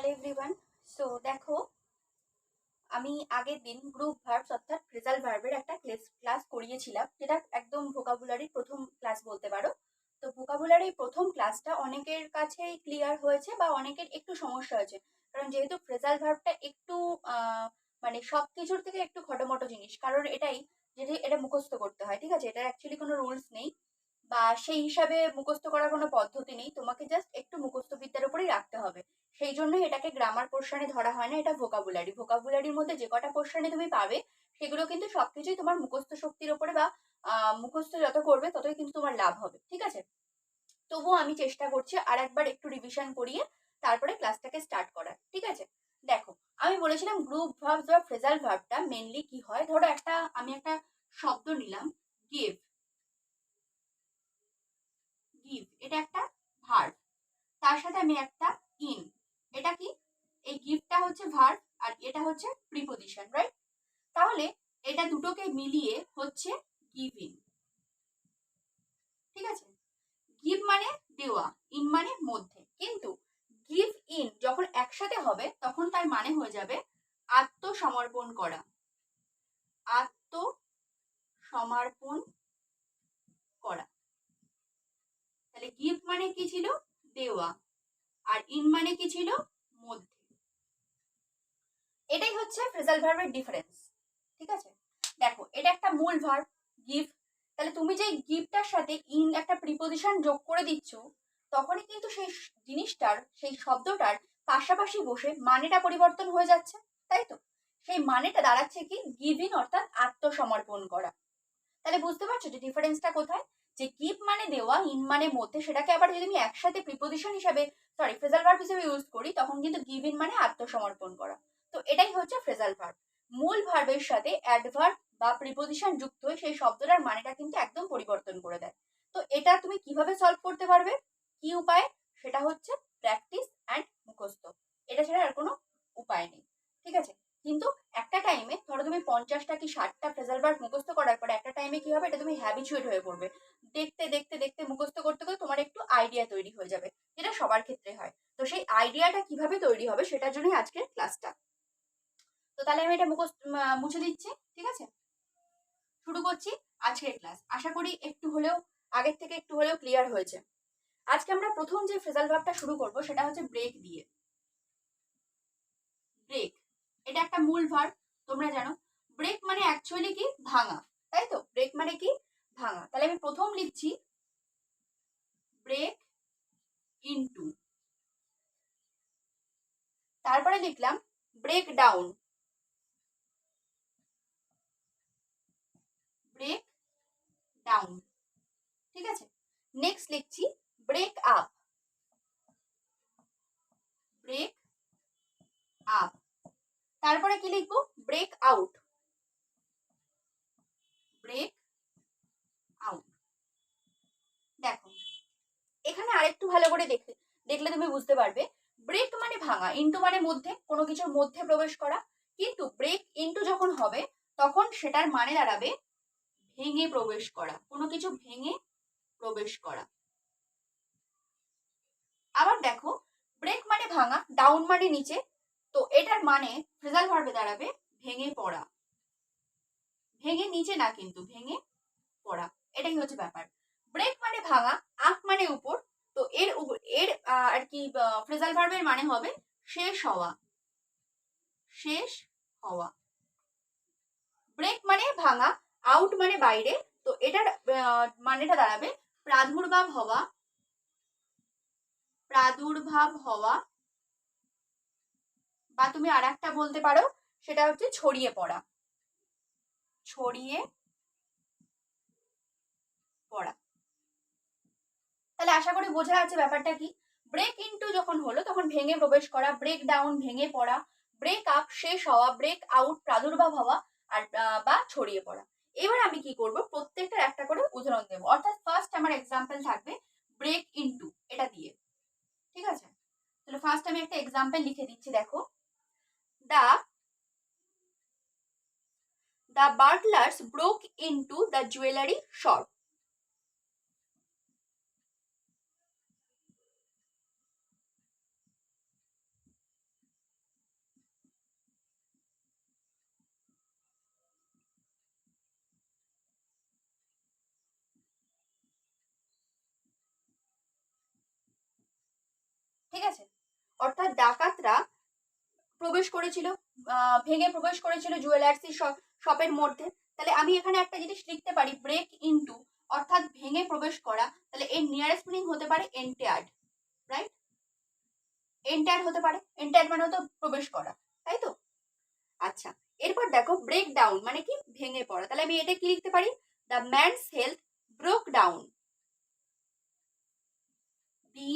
Hello everyone. So দেখো, আমি আগের দিন গ্রুপ ভার্বস অর্থাৎ ফ্রেজাল ভার্বের একটা ক্লাস করিয়েছিলাম, যেটা একদম ভোকাবুলারির প্রথম ক্লাস বলতে পারো। তো ভোকাবুলারির প্রথম ক্লাসটা অনেকের কাছেই ক্লিয়ার হয়েছে বা অনেকের একটু সমস্যা হয়েছে, কারণ যেহেতু ফ্রেজাল ভার্বটা একটু মানে সব কিছুর থেকে একটু খটোমটো জিনিস, কারণ এটাই যদি এটা মুখস্থ করতে হয়, ঠিক আছে, এটার অ্যাকচুয়ালি কোনো রুলস নেই বা সেই হিসাবে মুখস্থ করার কোনো পদ্ধতি নেই, তোমাকে জাস্ট একটু মুখস্থ বিদ্যার উপরেই রাখতে হবে। সেই জন্যই এটাকে গ্রামার পোর্শনে ধরা হয় না, এটা ভোকাবুলারির মধ্যে যে কটা পোর্শনে তুমি পাবে সেগুলো কিন্তু সবকিছুই তোমার মুখস্থ শক্তির উপরে বা মুখস্থ যত করবে ততই কিন্তু তোমার লাভ হবে, ঠিক আছে। তবুও আমি চেষ্টা করছি আর একবার একটু রিভিশন করিয়ে তারপরে ক্লাসটাকে স্টার্ট করার, ঠিক আছে। দেখো, আমি বলেছিলাম গ্রুপ ভার্ব বা ফ্রেজাল ভার্বটা মেনলি কি হয়। ধরো আমি একটা শব্দ নিলাম, গিভ। গিভ এটা একটা ভার্ব, তার সাথে আমি একটা ইন, এটা কি, এই গিফটটা হচ্ছে ভার্ব আর এটা হচ্ছে প্রিপোজিশন, রাইট। তাহলে এটা দুটোকে মিলিয়ে হচ্ছে গিভিং, ঠিক আছে। গিভ মানে দেওয়া, ইন মানে মধ্যে, কিন্তু গিভ ইন যখন একসাথে হবে তখন তার মানে হয়ে যাবে আত্মসমর্পণ করা। আত্মসমর্পণ করা। তাহলে গিভ মানে কি ছিল, দেওয়া, আর ইন মানে কি ছিল, মধ্যে। এটাই হচ্ছে ফ্রেজাল ভার্বের ডিফারেন্স, ঠিক আছে। দেখো, এটা একটা মূল ভার্ব গিভ, তাহলে তুমি যে গিভটার সাথে ইন একটা প্রিপোজিশন যোগ করে দিচ্ছ, তখনই কিন্তু সেই জিনিসটার, সেই শব্দটার পাশাপাশি বসে মানেটা পরিবর্তন হয়ে যাচ্ছে, তাই তো। সেই মানেটা দাঁড়াচ্ছে কি, গিভ ইন অর্থাৎ আত্মসমর্পণ করা। তাহলে বুঝতে পারছো যে ডিফারেন্সটা কোথায়, যে গিভ মানে দেওয়া, ইন মানে মধ্যে, সেটাকে আবার যদি আমি একসাথে প্রিপোজিশন হিসাবে, সরি, ফ্রেজাল ভার্ব হিসেবে ইউজ করি, তখন কিন্তু গিভ ইন মানে আত্মসমর্পণ করা। তো এটাই হচ্ছে ফ্রেজাল ভার্ব। মূল ভার্বের সাথে অ্যাডভার্ব বা প্রিপোজিশন যুক্ত হয়ে সেই শব্দটার মানেটা কিন্তু একদম পরিবর্তন করে দেয়। তো এটা তুমি কিভাবে সলভ করতে পারবে, কি উপায়, সেটা হচ্ছে প্র্যাকটিস অ্যান্ড মুখস্থ। এটা ছাড়া আর কোনো উপায় নেই, ঠিক আছে। কিন্তু একটা টাইমে ধরো তুমি 50টা কি 60টা ফ্রেজাল ভার্ব মুখস্থ করার পরে একটা টাইমে কি হবে, এটা তুমি হ্যাবিচুয়েট হয়ে পড়বে। দেখতে দেখতে দেখতে মুখস্থ করতে করতে তোমার একটু আইডিয়া তৈরি হয়ে যাবে, যেটা সবার ক্ষেত্রে হয়। তো সেই আইডিয়াটা কিভাবে তৈরি হবে সেটার জন্যই আজকের ক্লাসটা। তো তাহলে আমি এটা মুছে দিচ্ছি, ঠিক আছে। শুরু করছি আজকের ক্লাস। আশা করি একটু হলেও আগের থেকে একটু হলেও ক্লিয়ার হয়েছে। আজকে আমরা প্রথম যে ফ্রেজাল ভার্বটা শুরু করব সেটা হচ্ছে ব্রেক দিয়ে। ব্রেক এটা একটা মূল ভার্ব, তোমরা জানো। ব্রেক মানে অ্যাকচুয়ালি কি, ভাঙা, তাই তো। ব্রেক মানে কি, ভাঙা। তাহলে আমি প্রথম লিখছি ব্রেক ইনটু, তারপরে লিখলাম ব্রেক ডাউন। ব্রেক ডাউন, ঠিক আছে। নেক্সট লিখছি ব্রেক আপ। ব্রেক আপ, তারপরে কি লিখবো, ব্রেক আউট। Break out. দেখো, এখানে আরেকটু ভালো করে দেখলে তুমি বুঝতে পারবে। ব্রেক মানে ভাঙা, ইনটু মানে মধ্যে, কোনো কিছুর মধ্যে প্রবেশ করা। কিন্তু ব্রেক ইনটু যখন হবে তখন সেটার মানে দাঁড়াবে ভেঙে প্রবেশ করা, কোনো কিছু ভেঙে প্রবেশ করা। আবার দেখো, ব্রেক মানে ভাঙা, ডাউন মানে নিচে, তো এটার মানে ফ্রেজাল ভার্বে দাঁড়াবে ভেঙে পড়া। ভেঙে নিচে না, কিন্তু ভেঙে পড়া, এটাই হচ্ছে ব্যাপার। ব্রেক মানে ভাঙা, আপ মানে উপর, তো এর আর কি ফ্রেজাল ভার্বের মানে হবে শেষ হওয়া। শেষ হওয়া। ব্রেক মানে ভাঙা, আউট মানে বাইরে, তো এটার মানেটা দাঁড়াবে প্রাদুর্ভাব হওয়া। প্রাদুর্ভাব হওয়া, বা তুমি আর একটা বলতে পারো, সেটা হচ্ছে ছড়িয়ে পড়া। ছড়িয়ে পড়া। তাহলে আশা করি বোঝা যাচ্ছে ব্যাপারটা কি। ব্রেক ইনটু যখন হলো তখন ভেঙে প্রবেশ করা, ব্রেক ডাউন ভেঙে পড়া, ব্রেক আপ শেষ হওয়া, ব্রেক আউট প্রাদুর্ভাব হওয়া, আর বা ছড়িয়ে পড়া। এবার আমি কি করব, প্রত্যেকটার একটা করে উদাহরণ দেবো। অর্থাৎ ফার্স্ট আমার এক্সাম্পল থাকবে ব্রেক ইনটু, এটা দিয়ে, ঠিক আছে। তাহলে ফার্স্ট আমি একটা এক্সাম্পল লিখে দিচ্ছি, দেখো। The the burglars broke into the jewellery shop. ঠিক আছে, অর্থাৎ ডাকাতরা প্রবেশ করেছিল, ভেঙে প্রবেশ করেছিল জুয়েলার্সি শপের মধ্যে। তাহলে আমি এখানে একটা জিনিস লিখতে পারি, ব্রেক ইনটু অর্থাৎ ভেঙে প্রবেশ করা, তাহলে এর নিয়ারেস্ট মিনিং হতে পারে এন্টায়ার্ড, রাইট? এন্টায়ার হতে পারে, এন্টায়ার মানে হতো প্রবেশ করা, তাই তো? আচ্ছা, এরপর দেখো ব্রেক ডাউন মানে কি, ভেঙে পড়া। তাহলে আমি এটা কি লিখতে পারি, the man's health broke down, the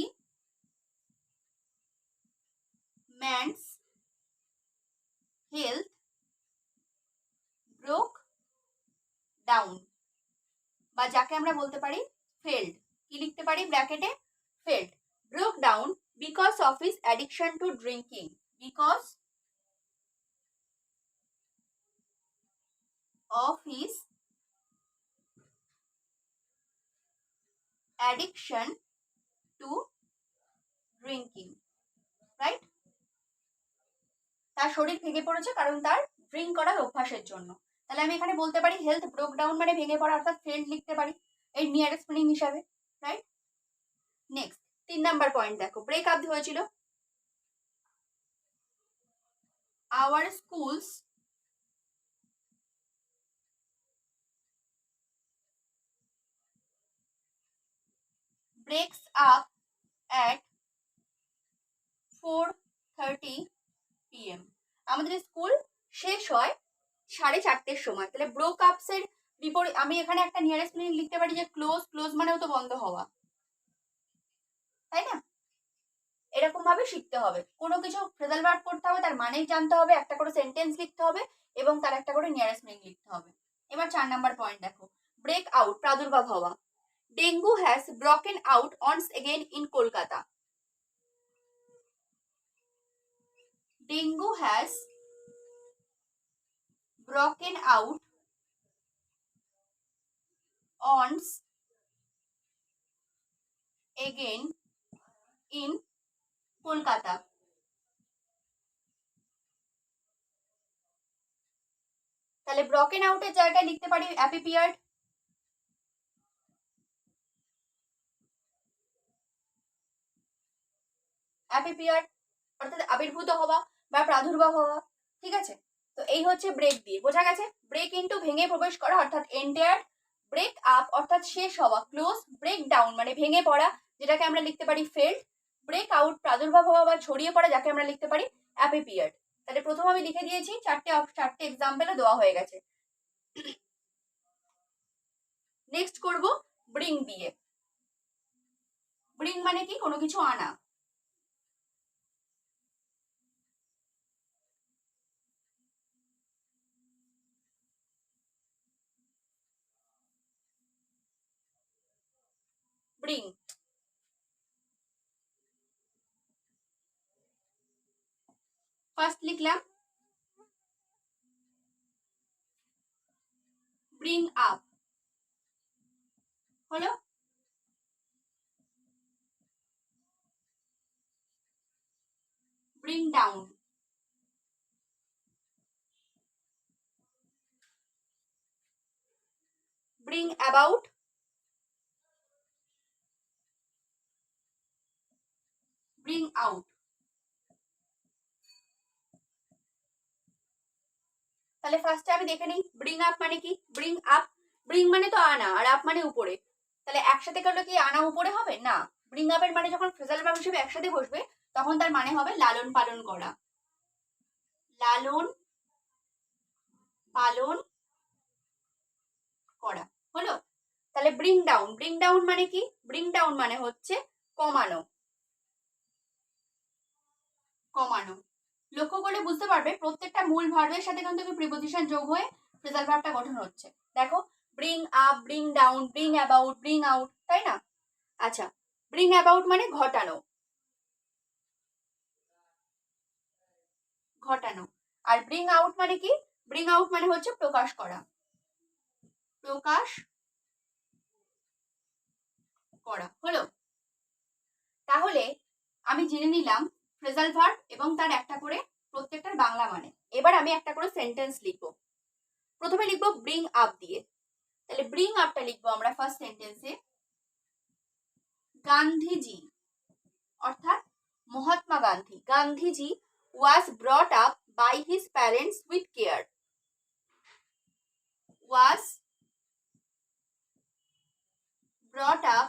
man's health broke down, বা যাকে আমরা বলতে পারি ফেল্ড, কি লিখতে পারি ব্র্যাকেটে, failed, broke down because of his addiction to drinking, because of his addiction to drinking, right? তার শরীর ভেঙে পড়েছে কারণ তার ড্রিঙ্ক করার অভ্যাসের জন্য। তাহলে আমি এখানে বলতে পারি হেলথ ব্রোক ডাউন মানে ভেঙে পড়া, অর্থাৎ ফেল্ড লিখতে পারি এর নিয়ারেস্ট মিনিং হিসাবে, রাইট? নেক্সট 3 নাম্বার পয়েন্ট দেখো, ব্রেক আপ হয়েছিল, our schools breaks up at 4:30 PM, আমাদের স্কুল শেষ হয় 4:30 সময়। তাহলে ব্রোক আপস এর বিপরীত আমি এখানে একটা নিয়ারেস্ট মিনিং লিখতে পারি যে ক্লোজ, ক্লোজ মানেও তো বন্ধ হওয়া, তাই না? এরকম ভাবে শিখতে হবে, কোনো কিছু ফ্রেজাল ভার্ব করতে হবে, তার মানে জানতে হবে, একটা করে সেন্টেন্স লিখতে হবে এবং তার একটা করে নিয়ারেস্ট মিনিং লিখতে হবে। এবার 4 নাম্বার পয়েন্ট দেখো, ব্রেক আউট প্রাদুর্ভাব হওয়া, dengue has broken out once again in Kolkata, dengue has broken out once again in Kolkata. তাহলে ব্রকেন আউটের জায়গায় লিখতে পারি অ্যাপিপিয়ার্ড, অ্যাপিপিয়ার্ড অর্থাৎ আবির্ভূত হওয়া বা প্রাদুর্ভাব হওয়া, ঠিক আছে? তো এই হচ্ছে ব্রেক দিয়ে, বোঝা গেছে? ব্রেক ইনটু ভেঙে প্রবেশ করা অর্থাৎ এন্টায়ার, ব্রেক আপ অর্থাৎ শেষ হওয়া ক্লোজ, ব্রেক ডাউন মানে ভেঙে পড়া যেটাকে আমরা লিখতে পারি ফেল্ড, ব্রেক আউট প্রাদুর্ভাব হওয়া বা ছড়িয়ে পড়া যাকে আমরা লিখতে পারি অ্যাপিপিয়ার্ড। তাহলে প্রথম আমি লিখে দিয়েছি, চারটে এক্সাম্পলও দেওয়া হয়ে গেছে। নেক্সট করব ব্রিং দিয়ে। ব্রিং মানে কি, কোনো কিছু আনা, ব্রিং, ফার্স্ট লিখলাম ব্রিং আপ, হলো bring down, bring about, bring out. তাহলে ফার্স্টে আমি দেখে নিই ব্রিং আপ মানে কি, ব্রিং আপ, ব্রিং মানে তো আনা আর আপ মানে উপরে, তাহলে একসাথে করলে কি আনা উপরে হবে না, ব্রিং আপের মানে যখন ফ্রেজাল ভার্ব হিসেবে একসাথে বসবে তখন তার মানে হবে লালন পালন করা, লালন পালন করা, হলো? তাহলে ব্রিং ডাউন, ব্রিং ডাউন মানে কি, ব্রিং ডাউন মানে হচ্ছে কমানো, কমানো। লক্ষ্য করলে বুঝতে পারবে প্রত্যেকটা মূল ভার্বের সাথে কিন্তু প্রিপোজিশন যোগ হয়ে ফ্রেজাল ভার্বটা গঠন হচ্ছে। দেখো bring up, bring down, bring about, bring out, তাই না? আচ্ছা, ব্রিং অ্যাবাউট মানে ঘটানো, ঘটানো। আর ব্রিং আউট মানে কি, ব্রিং আউট মানে হচ্ছে প্রকাশ করা, প্রকাশ করা, হলো? তাহলে আমি জেনে নিলাম ফ্রেজাল ভার্ব এবং তার একটা করে প্রত্যেকটার বাংলা মানে। এবার আমি একটা করে সেন্টেন্স লিখবো। প্রথমে লিখবো ব্রিং আপ দিয়ে, তাহলে ব্রিং আপটা লিখবো আমরা ফার্স্ট সেন্টেন্সে, গান্ধীজি অর্থাৎ Mahatma Gandhi, Gandhiji was brought up by his parents with care, was brought up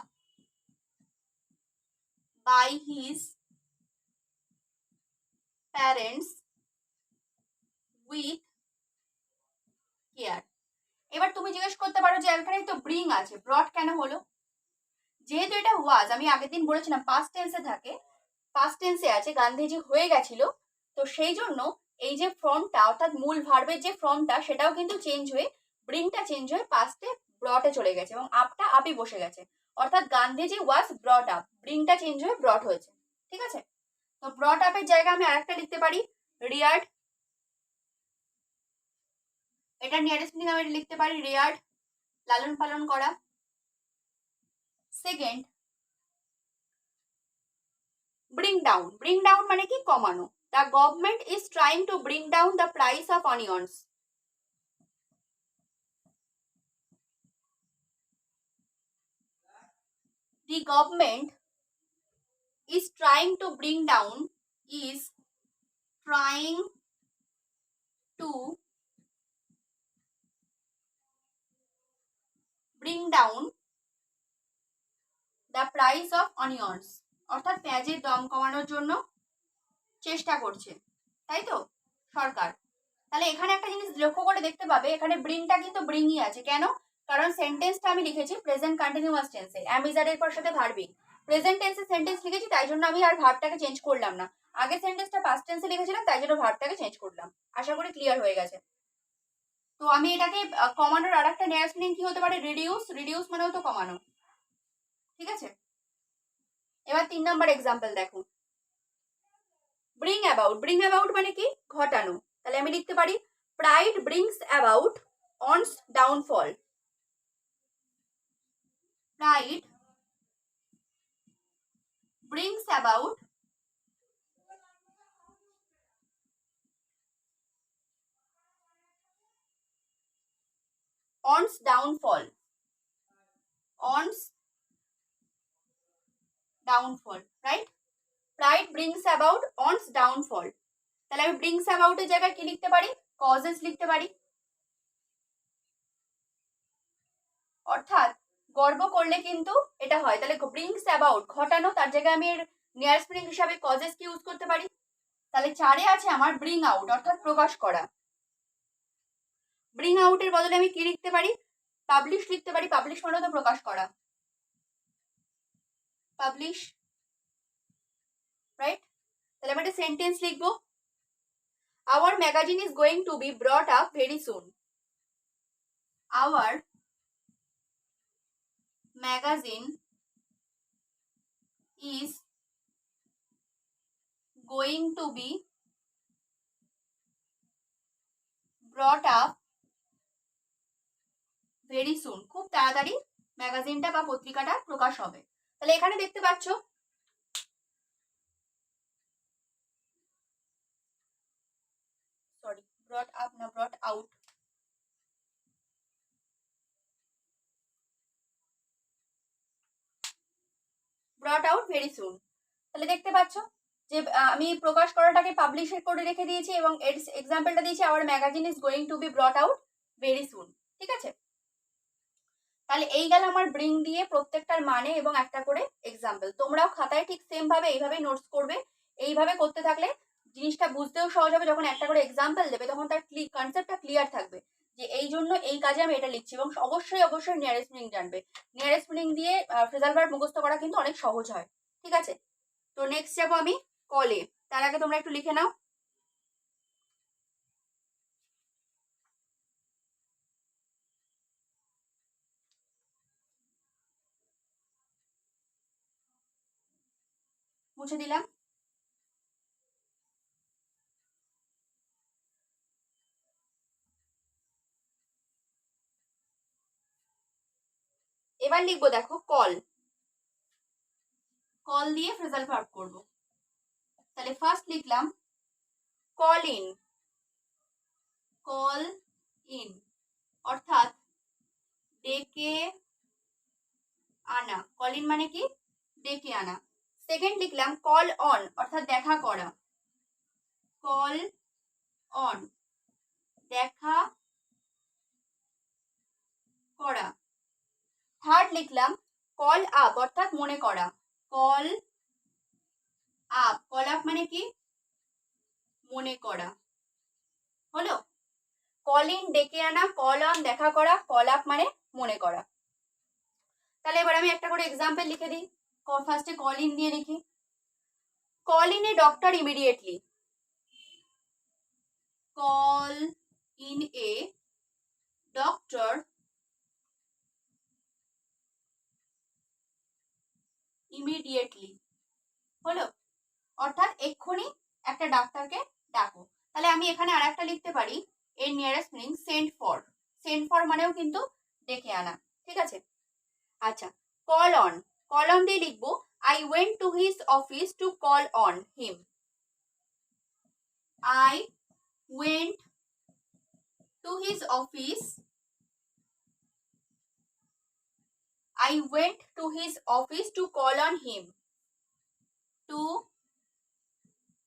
by his parents with care. এবার তুমি জিজ্ঞেস করতে পারো যে এখানে তো ব্রিং আছে, ব্রট কেন হলো? যেহেতু এটা ওয়াজ, আমি আগের দিন বলেছিলাম পাস্ট টেন্সে থাকে, পাস্ট টেন্সে আছে, গান্ধীজি হয়ে গেছিল, তো সেই জন্য এই যে ফর্মটা অর্থাৎ মূল ভার্বের যে ফর্মটা সেটাও কিন্তু চেঞ্জ হয়ে ব্রিংটা চেঞ্জ হয়ে পাস্টে ব্রটে চলে গেছে এবং আপটা আপই বসে গেছে, অর্থাৎ গান্ধীজি ওয়াজ ব্রট আপ, ব্রিংটা চেঞ্জ হয়ে ব্রট হয়েছে। ঠিক আছে, তো ব্রট আপের জায়গায় আমি আরেকটা লিখতে পারি রিয়ার্ড, এটা নিয়ারেস্ট মিনিং আমি লিখতে পারি রিয়ার্ড, লালন পালন করা। Second, bring down, bring down মানে কি? কমানো। The government is trying to bring down the price of onions, the government is trying to bring down, is trying to bring down the price of onions, অর্থাৎ পেঁয়াজের দাম কমানোর জন্য চেষ্টা করছে, তাই তো সরকার। তাহলে এখানে একটা জিনিস লক্ষ্য করে দেখতে পাবে, এখানে ব্রিংটা কিন্তু ব্রিংই আছে, কেন? কারণ সেন্টেন্সটা আমি লিখেছি প্রেজেন্ট কন্টিনিউয়াস টেন্সে, অ্যামিজারের পর সাথে ভার্বি, প্রেজেন্ট টেন্সে সেন্টেন্স লিখেছি, তাই জন্য আমি আর ভার্বটাকে চেঞ্জ করলাম না। আগে সেন্টেন্সটা পাস্ট টেন্সে লিখেছিলাম, তাই জন্য ভার্বটাকে চেঞ্জ করলাম। আশা করি ক্লিয়ার হয়ে গেছে। তো আমি এটাকে কমানোর আর একটা নিয়ারেস্ট মিনিং কি হতে পারে? রিডিউস, রিডিউস মানেও তো কমানো। ঠিক আছে, এবার 3 নম্বর এক্সাম্পল দেখো, ব্রিং অ্যাবাউট, ব্রিং অ্যাবাউট মানে কি? ঘটানো। তাহলে আমি লিখতে পারি pride brings about one's downfall, pride brings about on's downfall, on's downfall, right? Pride brings about on's downfall, তাহলে আমি brings about এর জায়গায় কি লিখতে পারি? causes লিখতে পারি, অর্থাৎ গর্ব করলে কিন্তু এটা হয়। তাহলে ব্রিংস অ্যাবাউট ঘটানো, তার জায়গায় আমি এর নিয়ারেস্ট মিনিং হিসাবে কজেস কি ইউজ করতে পারি? তাহলে 4 আছে আমার ব্রিং আউট, অর্থাৎ প্রকাশ করা। ব্রিং আউটের বদলে আমি কি লিখতে পারি? পাবলিশ লিখতে পারি, পাবলিশ মানে তো প্রকাশ করা, পাবলিশ, রাইট? তাহলে আমি একটা সেন্টেন্স লিখবো, our magazine is going to be brought up very soon, our magazine is going to be brought up very soon, খুব তাড়াতাড়ি ম্যাগাজিনটা বা পত্রিকাটা প্রকাশ হবে। তাহলে এখানে দেখতে পাচ্ছ সরি brought up না brought out, brought out very soon। তাহলে দেখতে পাচ্ছ যে আমি প্রকাশ করাটাকে পাবলিশ করে রেখে দিয়েছি এবং এর এক্সাম্পলটা দিয়েছি our magazine is going to be brought out very soon. ঠিক আছে, তাহলে এই গেল আমার ব্রিং দিয়ে প্রত্যেকটার মানে এবং একটা করে এক্সাম্পল। তোমরাও খাতায় ঠিক সেম ভাবে এইভাবেই নোটস করবে, এইভাবে করতে থাকলে জিনিসটা বুঝতেও সহজ হবে, যখন একটা করে এক্সাম্পল দেবে তখন তার কনসেপ্টটা ক্লিয়ার থাকবে যে এই জন্য এই কাজে আমি এটা লিখছি। এবং অবশ্যই অবশ্যই নিয়ারেস্ট মিনিং জানবে, নিয়ারেস্ট মিনিং দিয়ে ফ্রেজাল ভার্ব মুখস্থ করা কিন্তু অনেক সহজ হয়। ঠিক আছে, তো নেক্সট যাবো আমি কলে, তার আগে তোমরা একটু লিখে নাও। মুছে দিলাম। এবার লিখবো দেখো কল, কল দিয়ে ফ্রেজাল ভার্ব করব। তাহলে ফার্স্ট লিখলাম কল ইন, কল ইন অর্থাৎ ডেকে আনা, কল ইন মানে কি? ডেকে আনা। সেকেন্ড লিখলাম কল অন অর্থাৎ দেখা করা, কল অন দেখা করা। থার্ড লিখলাম কল আপ অর্থাৎ মনে করা, কল আপ, কল আপ মানে কি মনে করা। হলো, কল ইন ডেকে আনা, কল অন দেখা করা, কল আপ মানে মনে করা। তাহলে এবার আমি একটা করে এক্সাম্পল লিখে দিই। ফার্স্টে কল ইন দিয়ে লিখি, call in a doctor immediately, call in a doctor immediately. হলো, অর্থাৎ এক্ষুনি একটা ডাক্তারকে ডাকো। তাহলে আমি এখানে আর একটা লিখতে পারি, এর nearest meaning send for, send for মানেও কিন্তু ডেকে আনা। ঠিক আছে, আচ্ছা কল অন, কল অন দিয়ে লিখবো I went to his office to call on him, I went to his office, I went to his office to call on him, to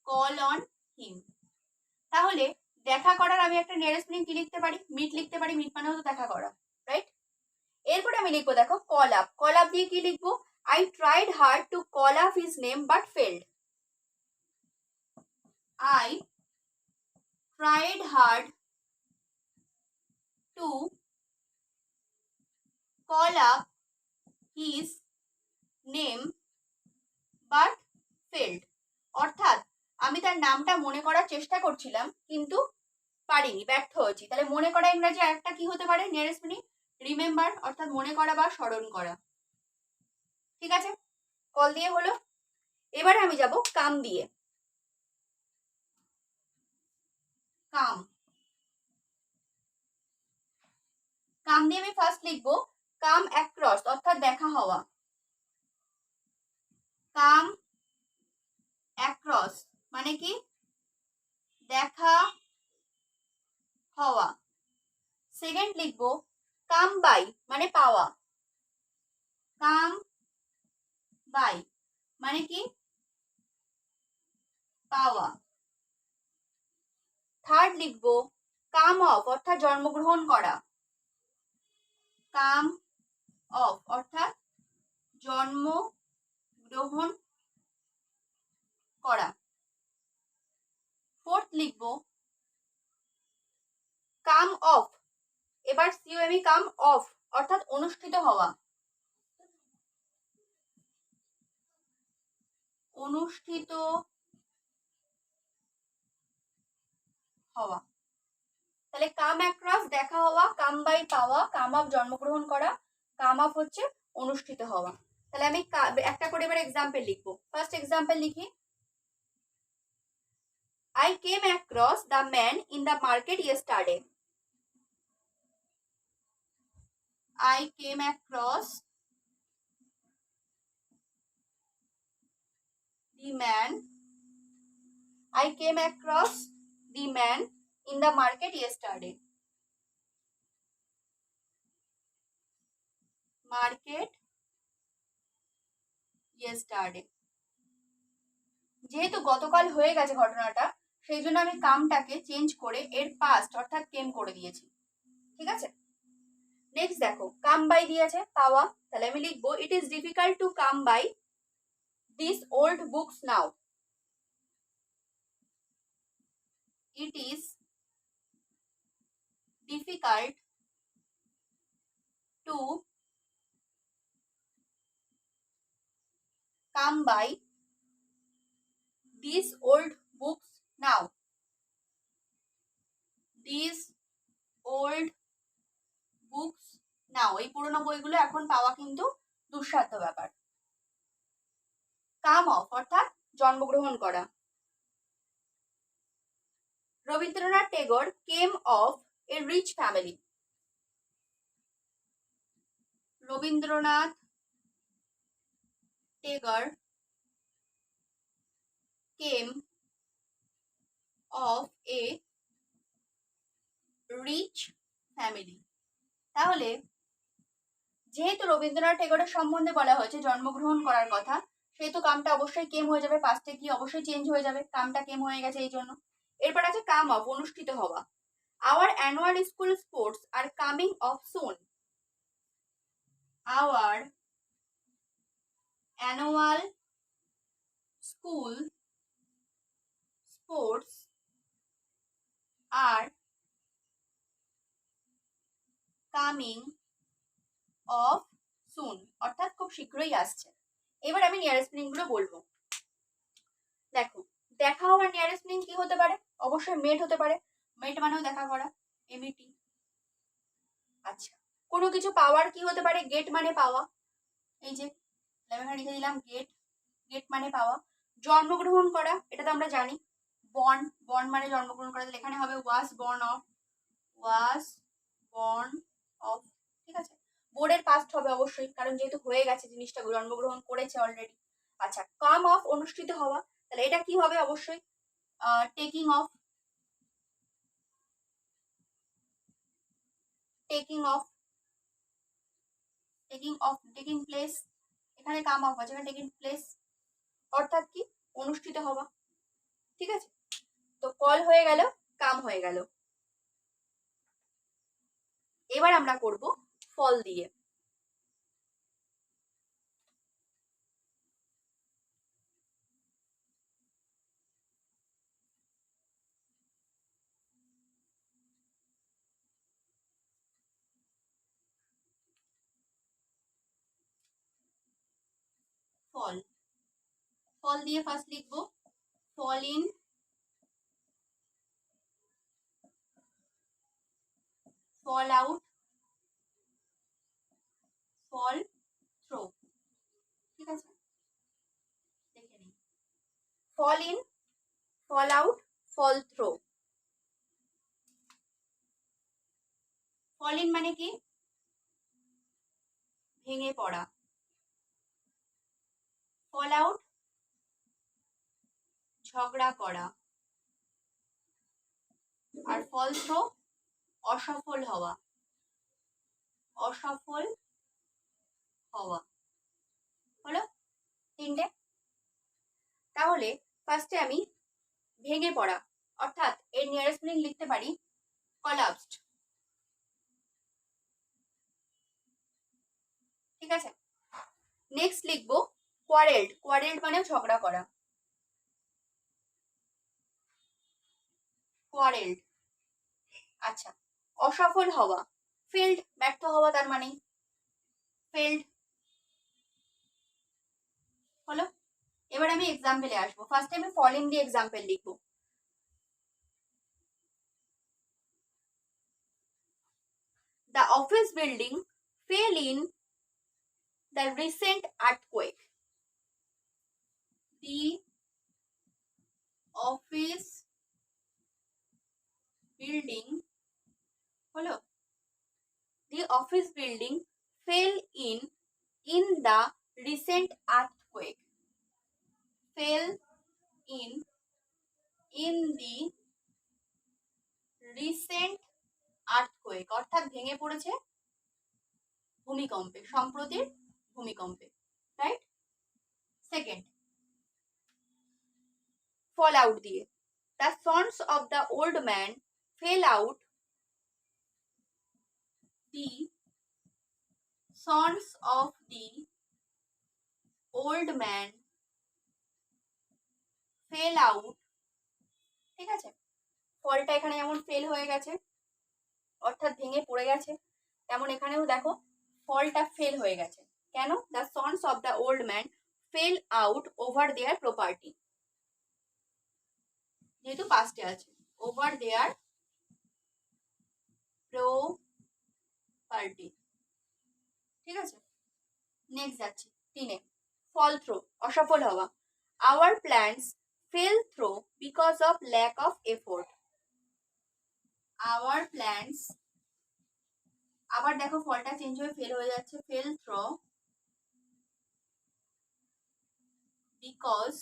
call on him। তাহলে দেখা করার আমি একটা nearest meaning কি লিখতে পারি, মিট লিখতে পারি, মিট মানেও তো দেখা করা, রাইট। এরপরে আমি লিখবো দেখো কল আপ, কল আপ দিয়ে কি লিখবো, I tried hard to call up his name but failed, I tried hard to call up his name but failed, অর্থাৎ আমি তার নামটা মনে করার চেষ্টা করছিলাম কিন্তু পারিনি, ব্যর্থ হয়েছি। তাহলে মনে করা ইংরাজি আরেকটা কি হতে পারে নিয়ারেস্ট মিনিং, রিমেম্বার অর্থাৎ মনে করা বা স্মরণ করা। ঠিক আছে, কল দিয়ে হলো। এবারে আমি যাব কাম দিয়ে, কাম, কাম দিয়ে আমি ফার্স্ট লিখবো কাম অ্যাক্রস অর্থাৎ দেখা হওয়া, কাম অ্যাক্রস মানে কি দেখা হওয়া। সেকেন্ড লিখবো কাম বাই মানে পাওয়া, কাম বাই মানে কি পাওয়া। থার্ড লিখবো কাম অফ অর্থাৎ জন্মগ্রহণ করা, কাম অফ অর্থাৎ জন্ম গ্রহণ করা। ফোর্থ লিখবো কাম অফ, এবার সিওএমই কাম অফ অর্থাৎ অনুষ্ঠিত হওয়া, অনুষ্ঠিত হওয়া। তাহলে কাম অ্যাক্রস দেখা হওয়া, কাম বাই পাওয়া, কাম অফ জন্মগ্রহণ করা, কাম অফ হচ্ছে অনুষ্ঠিত হওয়া। তাহলে আমি একটা করে এবার এক্সাম্পল লিখবো। ফার্স্ট এক্সাম্পল লিখি, I came across the man in the market yesterday, I came across the man, I came across the man in the market yesterday, market yesterday। যেহেতু গতকাল হয়ে গেছে ঘটনাটা, সেই জন্য আমি কামটাকে চেঞ্জ করে এর পাস্ট অর্থাৎ কেম করে দিয়েছি। ঠিক আছে, নেক্সট দেখো কাম বাই দিয়েছে পাওয়া, তাহলে আমি লিখবো it is difficult to come by this old books now, it is difficult to come by these old books now, these old books now, এই পুরনো বইগুলো এখন পাওয়া কিন্তু দুঃসাধ্য ব্যাপার। কাম অফ অর্থাৎ জন্মগ্রহণ করা, Rabindranath Tagore came of a rich family, Rabindranath Tagore came of a rich family. তাহলে যেহেতু রবীন্দ্রনাথ টেগোরের সম্বন্ধে বলা হয়েছে জন্মগ্রহণ করার কথা, সেহেতু কামটা অবশ্যই কেম হয়ে যাবে, পাস্টে গিয়ে অবশ্যই চেঞ্জ হয়ে যাবে, কামটা কেম হয়ে গেছে এই জন্য। এরপর আছে কাম অফ, অনুষ্ঠিত হওয়া। Our annual school sports are coming off soon. Our annual school sports are coming off soon, অর্থাৎ খুব শীঘ্রই আসছে। এবার আমি নিয়ারেস্ট মিনিং গুলো বলবো। দেখো, দেখা হওয়ার নিয়ারেস্ট মিনিং কি হতে পারে? অবশ্যই মেট হতে পারে। মেট মানেও দেখা করা, এমইটি। আচ্ছা, কোনো কিছু পাওয়ার কি হতে পারে? গেট মানে পাওয়া। এই যে এখানে লিখে দিলাম গেট, গেট মানে পাওয়া। জন্মগ্রহণ করা, এটা তো আমরা জানি, বর্ন, বর্ন মানে জন্মগ্রহণ করা। এখানে হবে was born of, was born of. ঠিক আছে, বোর্ডের পাস্ট হবে অবশ্যই, কারণ যেহেতু হয়ে গেছে জিনিসটা, জন্মগ্রহণ করেছে অলরেডি। আচ্ছা, কাম অফ, অনুষ্ঠিত হওয়া, তাহলে এটা কি হবে? অবশ্যই taking off, taking off, taking off, taking place. এখানে কাম অফ আছে, এখানে টেকিং প্লেস, অর্থাৎ কি? অনুষ্ঠিত হওয়া। ঠিক আছে, তো কল হয়ে গেল, কাম হয়ে গেল। এবার আমরা করব ফল দিয়ে। ফল, ফল দিয়ে ফার্স্ট লিখবো fall in, fall out, fall through. ঠিক আছে, দেখে নিই। Fall in, fall out, fall through. Fall in মানে কি? ভেঙে পড়া। ফল আউট, ঝগড়া করা। আর ফল থ্রো, অসফল হওয়া, অসফল হওয়া। হলো তিনটে। তাহলে ফার্স্টে আমি ভেঙে পড়া, অর্থাৎ এর নিয়ারেস্ট মিনিং লিখতে পারি কলাপসড। ঠিক আছে, নেক্সট লিখবো কোয়ারেলড, কোয়ারেলড মানে ঝগড়া করা, কোয়ারেলড। আচ্ছা, অসফল হওয়া, ফেল্ড, ব্যর্থ হওয়া, তার মানে ফেল্ড। হলো, এবার আমি এক্সাম্পলে আসবো। ফার্স্টে আমি ফল ইন দিয়ে এক্সাম্পল লিখবো। The office building fell in the recent earthquake. The office building, হলো, the office building fell in the recent earthquake. Fell in the recent earthquake, অর্থাৎ ভেঙে পড়েছে ভূমিকম্পে, সম্প্রতির ভূমিকম্পে। রাইট। সেকেন্ড, ফল আউট দিয়ে, the sons of the old man fell out, the sons of the old man fell out। ঠিক আছে, ফলটা এখানে যেমন ফেল হয়ে গেছে, অর্থাৎ ভেঙে পড়ে গেছে, তেমন এখানেও দেখো ফলটা ফেল হয়ে গেছে। কেন? the sons of the old man fell out over their property, যেহেতু পাস্টে আছে, over their property। ঠিক আছে, নেক্সট যাচ্ছি তিনে, ফল থ্রো, অসফল হওয়া। our plans fell through because of lack of effort। our plans, আবার দেখো ফলটা চেঞ্জ হয়ে ফেল হয়ে যাচ্ছে, fall through because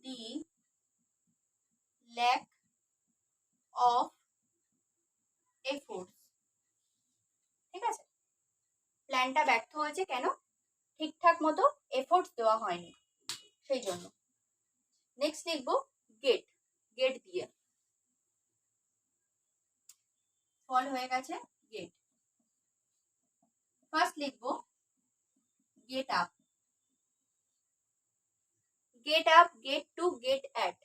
the lack of efforts। ঠিক আছে, প্ল্যানটা ব্যর্থ হয়েছে কেন? ঠিকঠাক মতো এফোর্টস দেওয়া হয়নি, সেই জন্য। নেক্সট লিখবো গেট, গেট দিয়ে ফল হয়ে গেছে গেট। ফার্স্ট লিখবো get up, get up, get to, get at,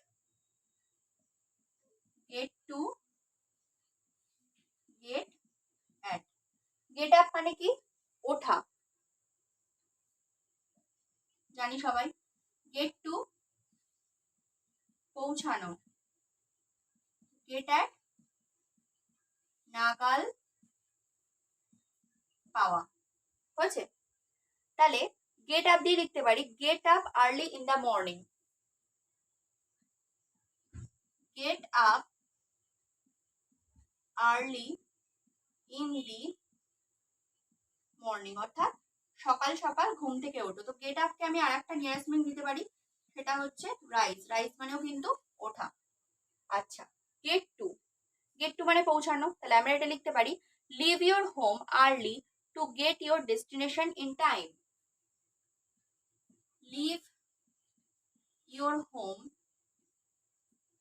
get to, get at. Get up মানে কি? ওঠা, জানি সবাই। গেট টু পৌঁছানো, গেট অ্যাট নাগাল পাওয়া, হয়েছে? তাহলে গেট আপ দিয়ে লিখতে পারি get up early in the morning, get up early in the morning, অর্থাৎ সকাল সকাল ঘুম থেকে ওঠো। তো গেট আপকে আমি আর একটা নিয়ারেস্ট মিনিং দিতে পারি, সেটা হচ্ছে রাইজ, রাইজ মানেও কিন্তু ওঠা। আচ্ছা, গেট টু, গেট টু মানে পৌঁছানো, তাহলে আমরা এটা লিখতে পারি leave your home early to get your destination in time, leave your home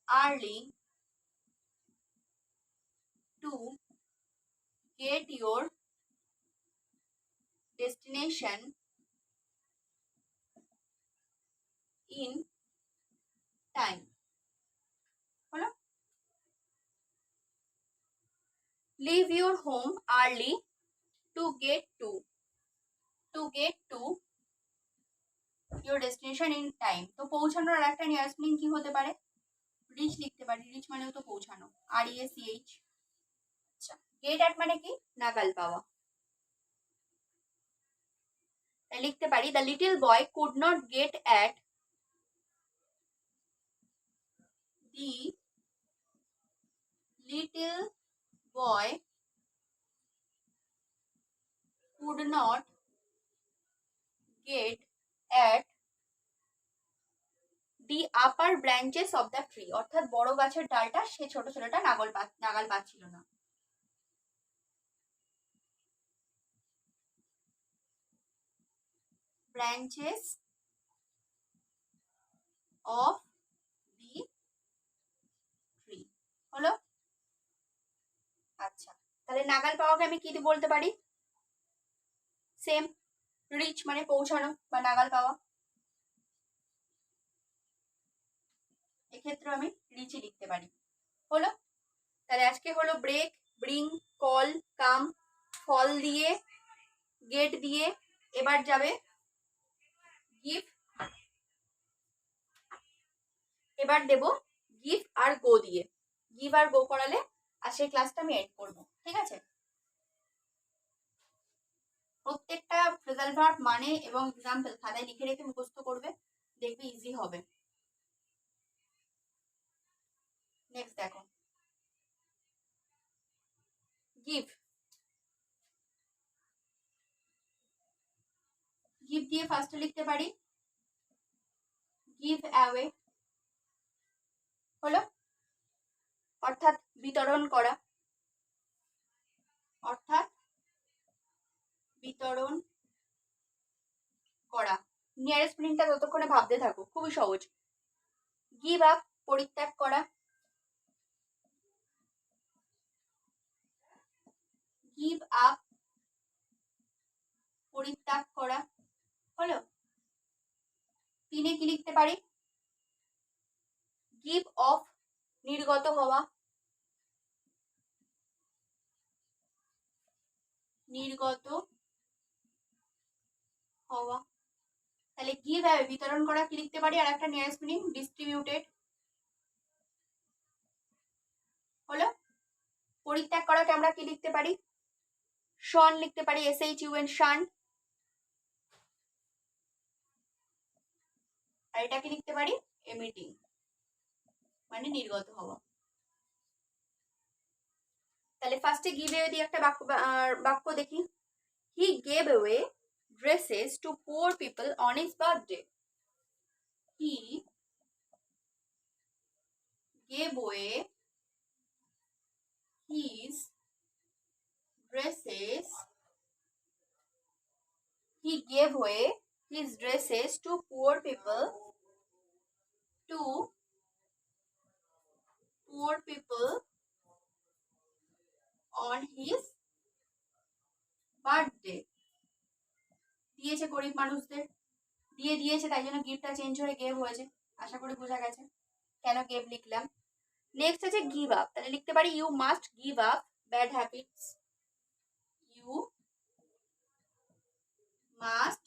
early to get your destination in time, হলো? Leave your home early to get to your destination in time. তো পৌঁছানোর আর একটা nearest meaning কি হতে পারে? Rich লিখতে পারি, rich মানেও তো পৌঁছানো, REACH। আচ্ছা, গেট অ্যাট মানে কি? নাগাল পাওয়া। তাই লিখতে পারি the little boy could not get at the little boy could not get at the upper branches of the tree, অর্থাৎ বড় গাছের ডালটা সে ছোট ছোটটা নাগাল পাচ্ছিল না। ব্রাঞ্চেস অফ দি ট্রি, হলো? আচ্ছা, তাহলে নাগাল পাওয়াকে আমি কি বলতে পারি? সেম, রিচ মানে পৌঁছানো বা নাগাল পাওয়া, এক্ষেত্রে আমি রিচই লিখতে পারি, হলো? তাহলে আজকে হলো ব্রেক, ব্রিং, কল, কাম, ফল দিয়ে, গেট দিয়ে, এবার যাবে গিভ, এবার দেব গিভ আর গো দিয়ে, গিভ আর গো করালে আর সেই ক্লাসটা আমি এড করবো, ঠিক আছে? প্রত্যেকটা ফ্রেজাল ভার্ব মানে এবং এক্সাম্পল খাতায় লিখে রেখে মুখস্থ করবে, দেখবে ইজি হবে। নেক্সট দেখো গিভ, গিভ দিয়ে ফার্স্টে লিখতে পারি গিভ অ্যাওয়ে, হলো? অর্থাৎ বিতরণ করা, অর্থাৎ বিতরণ করা। নিয়ারেস্ট মিনিংটা ততক্ষণে ভাবতে থাকো, খুবই সহজ। গিভ আপ পরিত্যাগ করা, গিভ আপ পরিত্যাগ করা, হলো? তিনে কি লিখতে পারি? গিভ অফ নির্গত হওয়া, নির্গত হওয়া। তাহলে গিভ অ্যাওয়ে বিতরণ করা কি লিখতে পারি? আর একটা নিয়ারেস্ট মিনিং ডিস্ট্রিবিউটেড, হলো? পরিত্যাগ করাকে আমরা কি লিখতে পারি? শন লিখতে পারি, SHUN, শান। আর এটা কি লিখতে পারি? এমিটিং মানে নির্গত হওয়া। তাহলে ফার্স্টে গিভ অ্যাওয়ে দিয়ে একটা বাক্য দেখি। He gave away dresses to poor people on his birthday. He gave away his dresses. He gave away his dresses to poor people on his birthday. দিয়েছে গরিব মানুষদের, দিয়েছে, তাই জন্য গিফটটা চেঞ্জ হয়ে গেভ হয়েছে। আশা করি বোঝা গেছে কেন গেভ লিখলাম। নেক্সট আছে গিভ আপ, তাহলে লিখতে পারি you must give up bad habits, you must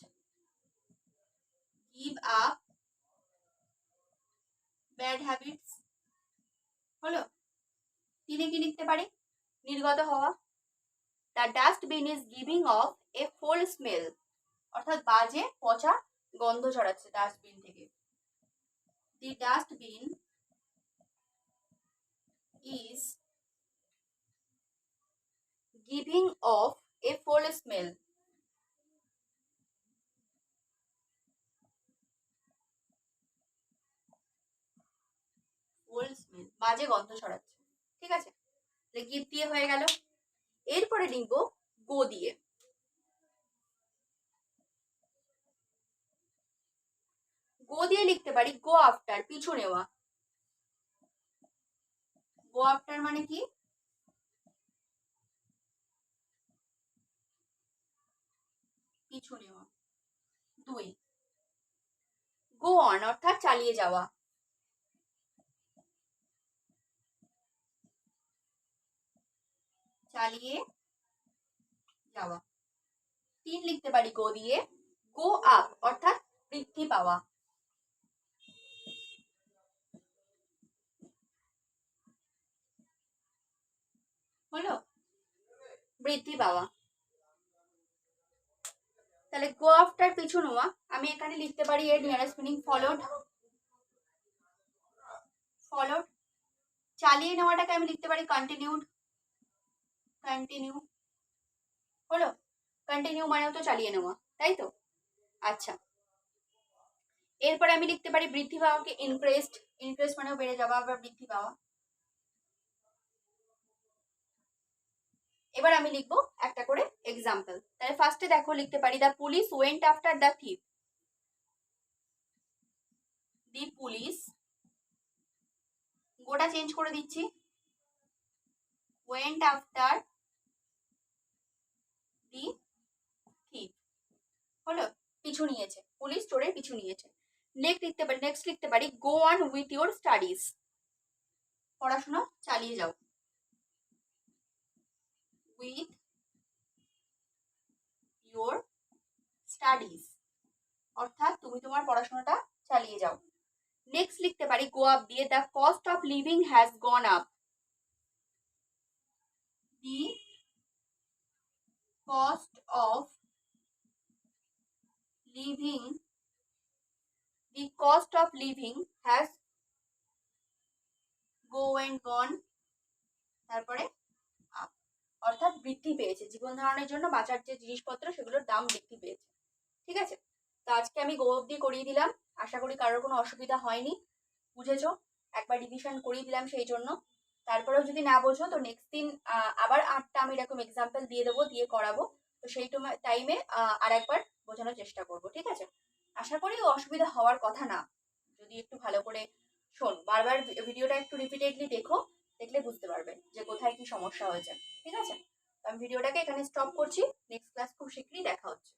give up bad habits. হলো। তিনে কি লিখতে পারি? নির্গত হওয়া, the dustbin is giving off a foul smell, অর্থাৎ বাজে পচা গন্ধ ছড়াচ্ছে ডাস্টবিন থেকে। The dustbin is giving off a foul smell, foul smell বাজে গন্ধ ছড়াচ্ছে। ঠিক আছে, গিভ দিয়ে হয়ে গেল। এরপরে লিখবো গো দিয়ে। গো দিয়ে লিখতে পারি গো আফটার, পিছু নেওয়া। গো আফটার মানে কি? পিছু নেওয়া। 2 গো অন অর্থাৎ চালিয়ে যাওয়া, চালিয়ে যাওয়া। 3 লিখতে পারি গো দিয়ে গো আপ অর্থাৎ বৃদ্ধি পাওয়া। হলো, বৃদ্ধি পাওয়া। তাহলে গো আফটার পিছু নেওয়া, আমি এখানে লিখতে পারি এর নিয়ারেস্ট মিনিং ফলোড, ফলোড। চালিয়ে নেওয়াটাকে আমি লিখতে পারি কন্টিনিউড, কন্টিনিউ। হলো, কন্টিনিউ মানেও তো চালিয়ে নেওয়া, তাই তো? আচ্ছা, এরপরে আমি লিখতে পারি বৃদ্ধি পাওয়াকে ইনক্রেসড, ইনক্রেসড মানেও বেড়ে যাওয়া বা বৃদ্ধি পাওয়া। এবার আমি লিখবো একটা করে এক্সাম্পল। তাহলে ফার্স্টে দেখো লিখতে পারি the police went after the thief, the police, গোটা চেঞ্জ করে দিচ্ছি, ওয়েন্ট আফটার দি থিপ। হলো, পিছু নিয়েছে, পুলিশ চোরের পিছু নিয়েছে। নেক্সট লিখতে পারি go on with your studies, পড়াশোনা চালিয়ে যাও, উইথ ইউর স্টাডিজ অর্থাৎ তুমি তোমার পড়াশোনাটা চালিয়ে যাও। নেক্সট লিখতে পারি গো আপ দিয়ে the cost of living has gone up, the cost of living, the cost of living has go and gone, তারপরে up অর্থাৎ বৃদ্ধি পেয়েছে, জীবন ধারণের জন্য বাঁচার যে জিনিসপত্র সেগুলোর দাম বৃদ্ধি পেয়েছে। ঠিক আছে, তো আজকে আমি গো অবধি করিয়ে দিলাম, আশা করি কারোর কোনো অসুবিধা হয়নি, বুঝেছো? একবার রিভিশন করিয়ে দিলাম সেই জন্য। তারপরেও যদি না বোঝো তো নেক্সট দিন আবার 8টা আমি এরকম এক্সাম্পল দিয়ে দেবো, দিয়ে করাবো। তো সেই টাইমে আর একবার বোঝানোর চেষ্টা করবো। ঠিক আছে, আশা করি অসুবিধা হওয়ার কথা না, যদি একটু ভালো করে শোন, বারবার ভিডিওটা একটু রিপিটেডলি দেখো, দেখলে বুঝতে পারবে যে কোথায় কি সমস্যা হয়েছে। ঠিক আছে, তো আমি ভিডিওটাকে এখানে স্টপ করছি, নেক্সট ক্লাস খুব শীঘ্রই দেখা হচ্ছে।